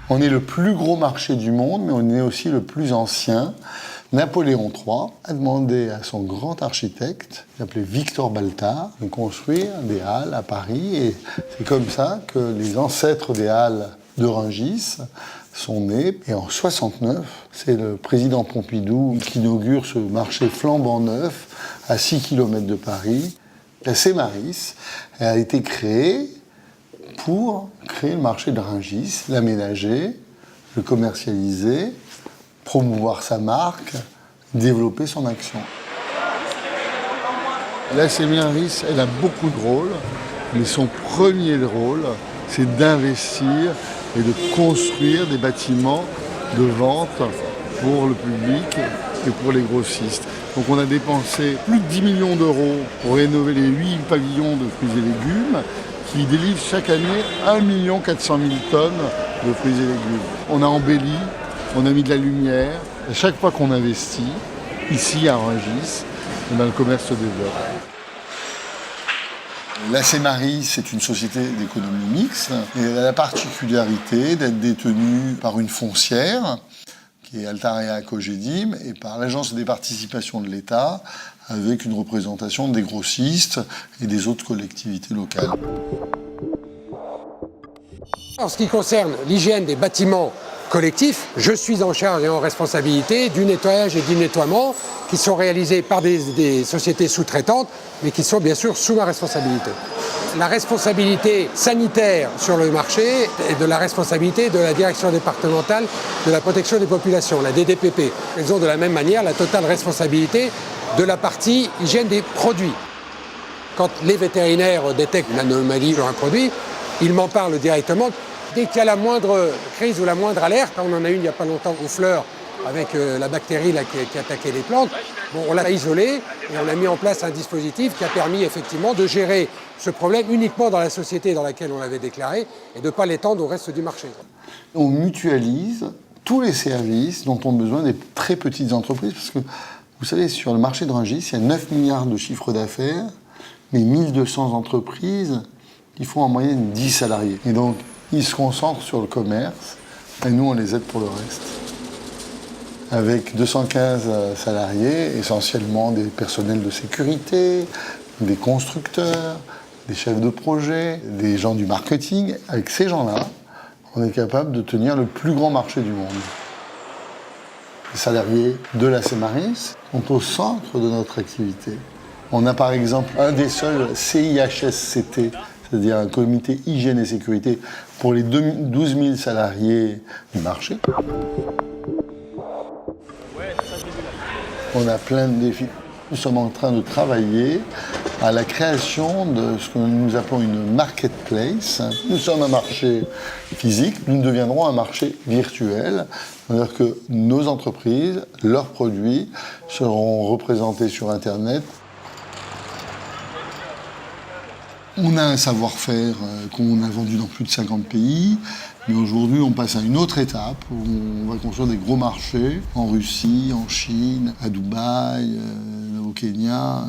On est le plus gros marché du monde, mais on est aussi le plus ancien. Napoléon III a demandé à son grand architecte, appelé Victor Baltard, de construire des halles à Paris. Et c'est comme ça que les ancêtres des halles de Rungis sont nés. Et en 69, c'est le président Pompidou qui inaugure ce marché flambant neuf à 6 km de Paris. La Cemaris a été créée pour créer le marché de Rungis, l'aménager, le commercialiser, promouvoir sa marque, développer son action. La Cemaris, elle a beaucoup de rôles, mais son premier rôle, c'est d'investir et de construire des bâtiments de vente pour le public et pour les grossistes. Donc on a dépensé plus de 10 millions d'euros pour rénover les 8 pavillons de fruits et légumes, qui délivre chaque année 1 400 000 tonnes de fruits et légumes. On a embelli, on a mis de la lumière. À chaque fois qu'on investit, ici à Rungis, le commerce se développe. La Cemaris, c'est une société d'économie mixte et elle a la particularité d'être détenue par une foncière, qui est Altarea Cogedim, et par l'Agence des participations de l'État, avec une représentation des grossistes et des autres collectivités locales. En ce qui concerne l'hygiène des bâtiments collectifs, je suis en charge et en responsabilité du nettoyage et du nettoiement qui sont réalisés par des sociétés sous-traitantes, mais qui sont bien sûr sous ma responsabilité. La responsabilité sanitaire sur le marché est de la responsabilité de la direction départementale de la protection des populations, la DDPP. Elles ont de la même manière la totale responsabilité de la partie hygiène des produits. Quand les vétérinaires détectent une anomalie sur un produit, ils m'en parlent directement. Dès qu'il y a la moindre crise ou la moindre alerte, on en a une il n'y a pas longtemps aux fleurs avec la bactérie là, qui attaquait les plantes, bon, on l'a isolé et on a mis en place un dispositif qui a permis effectivement de gérer ce problème uniquement dans la société dans laquelle on l'avait déclaré et de ne pas l'étendre au reste du marché. On mutualise tous les services dont ont besoin des très petites entreprises, parce que vous savez, sur le marché de Rungis, il y a 9 milliards de chiffre d'affaires, mais 1200 entreprises qui font en moyenne 10 salariés. Et donc, ils se concentrent sur le commerce, et nous, on les aide pour le reste. Avec 215 salariés, essentiellement des personnels de sécurité, des constructeurs, des chefs de projet, des gens du marketing. Avec ces gens-là, on est capable de tenir le plus grand marché du monde. Les salariés de la Cemaris sont au centre de notre activité. On a par exemple un des seuls CIHSCT, c'est-à-dire un comité hygiène et sécurité pour les 12 000 salariés du marché. On a plein de défis. Nous sommes en train de travailler à la création de ce que nous appelons une marketplace. Nous sommes un marché physique, nous deviendrons un marché virtuel. C'est-à-dire que nos entreprises, leurs produits seront représentés sur Internet. On a un savoir-faire qu'on a vendu dans plus de 50 pays, mais aujourd'hui on passe à une autre étape où on va construire des gros marchés en Russie, en Chine, à Dubaï, au Kenya.